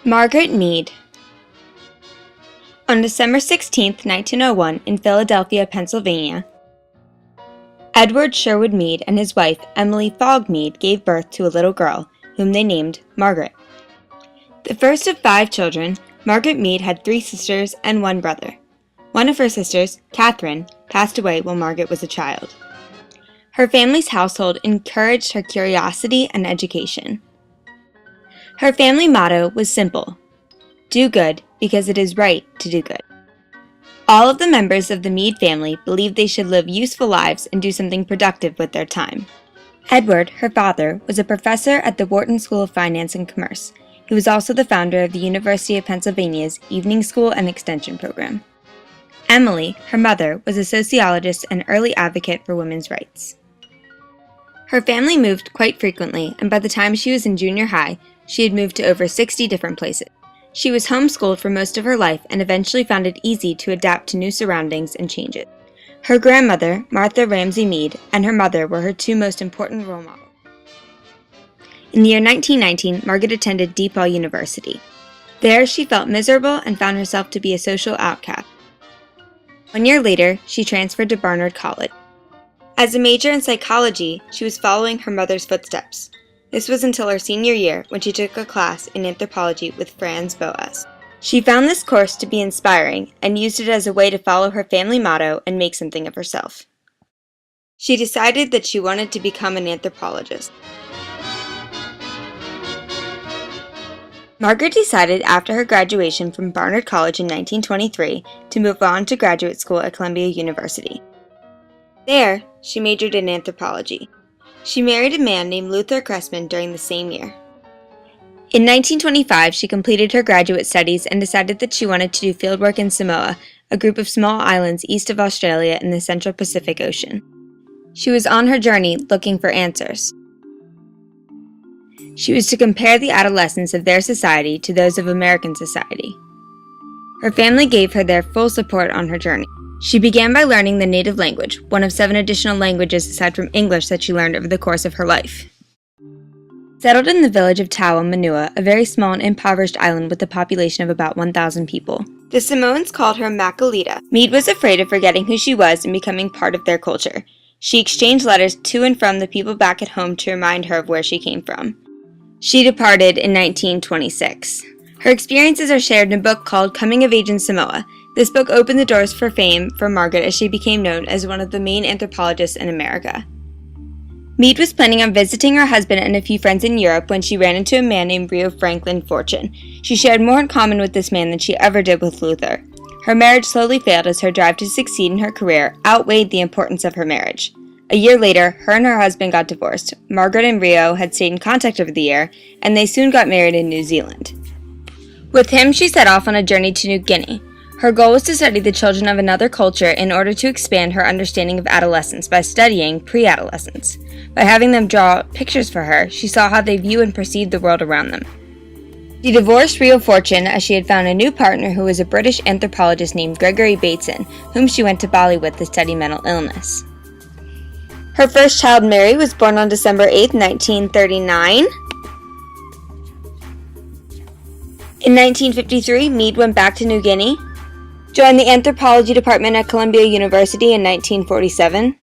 Margaret Mead. On December 16, 1901, in Philadelphia, Pennsylvania, Edward Sherwood Mead and his wife, Emily Fogg Mead, gave birth to a little girl, whom they named Margaret. The first of 5 children, Margaret Mead had 3 sisters and 1 brother. One of her sisters, Catherine, passed away while Margaret was a child. Her family's household encouraged her curiosity and education. Her family motto was simple: do good because it is right to do good. All of the members of the Mead family believed they should live useful lives and do something productive with their time. Edward, her father, was a professor at the Wharton School of Finance and Commerce. He was also the founder of the University of Pennsylvania's Evening School and Extension program. Emily, her mother, was a sociologist and early advocate for women's rights. Her family moved quite frequently, and by the time she was in junior high, she had moved to over 60 different places. She was homeschooled for most of her life and eventually found it easy to adapt to new surroundings and changes. Her grandmother, Martha Ramsay Mead, and her mother were her 2 most important role models. In the year 1919, Margaret attended DePaul University. There, she felt miserable and found herself to be a social outcast. 1 year later, she transferred to Barnard College. As a major in psychology, she was following her mother's footsteps. This was until her senior year, when she took a class in anthropology with Franz Boas. She found this course to be inspiring and used it as a way to follow her family motto and make something of herself. She decided that she wanted to become an anthropologist. Margaret decided after her graduation from Barnard College in 1923 to move on to graduate school at Columbia University. There, she majored in anthropology. She married a man named Luther Cressman during the same year. In 1925, she completed her graduate studies and decided that she wanted to do fieldwork in Samoa, a group of small islands east of Australia in the Central Pacific Ocean. She was on her journey looking for answers. She was to compare the adolescents of their society to those of American society. Her family gave her their full support on her journey. She began by learning the native language, one of 7 additional languages aside from English that she learned over the course of her life. Settled in the village of Tawa, Manua, a very small and impoverished island with a population of about 1,000 people. The Samoans called her Makalita. Mead was afraid of forgetting who she was and becoming part of their culture. She exchanged letters to and from the people back at home to remind her of where she came from. She departed in 1926. Her experiences are shared in a book called Coming of Age in Samoa. This book opened the doors for fame for Margaret as she became known as one of the main anthropologists in America. Mead was planning on visiting her husband and a few friends in Europe when she ran into a man named Rio Franklin Fortune. She shared more in common with this man than she ever did with Luther. Her marriage slowly failed as her drive to succeed in her career outweighed the importance of her marriage. A year later, her and her husband got divorced. Margaret and Rio had stayed in contact over the year, and they soon got married in New Zealand. With him, she set off on a journey to New Guinea. Her goal was to study the children of another culture in order to expand her understanding of adolescence by studying pre-adolescence. By having them draw pictures for her, she saw how they view and perceive the world around them. She divorced Rio Fortune as she had found a new partner who was a British anthropologist named Gregory Bateson, whom she went to Bali with to study mental illness. Her first child, Mary, was born on December 8, 1939. In 1953, Mead went back to New Guinea, joined the anthropology department at Columbia University in 1947,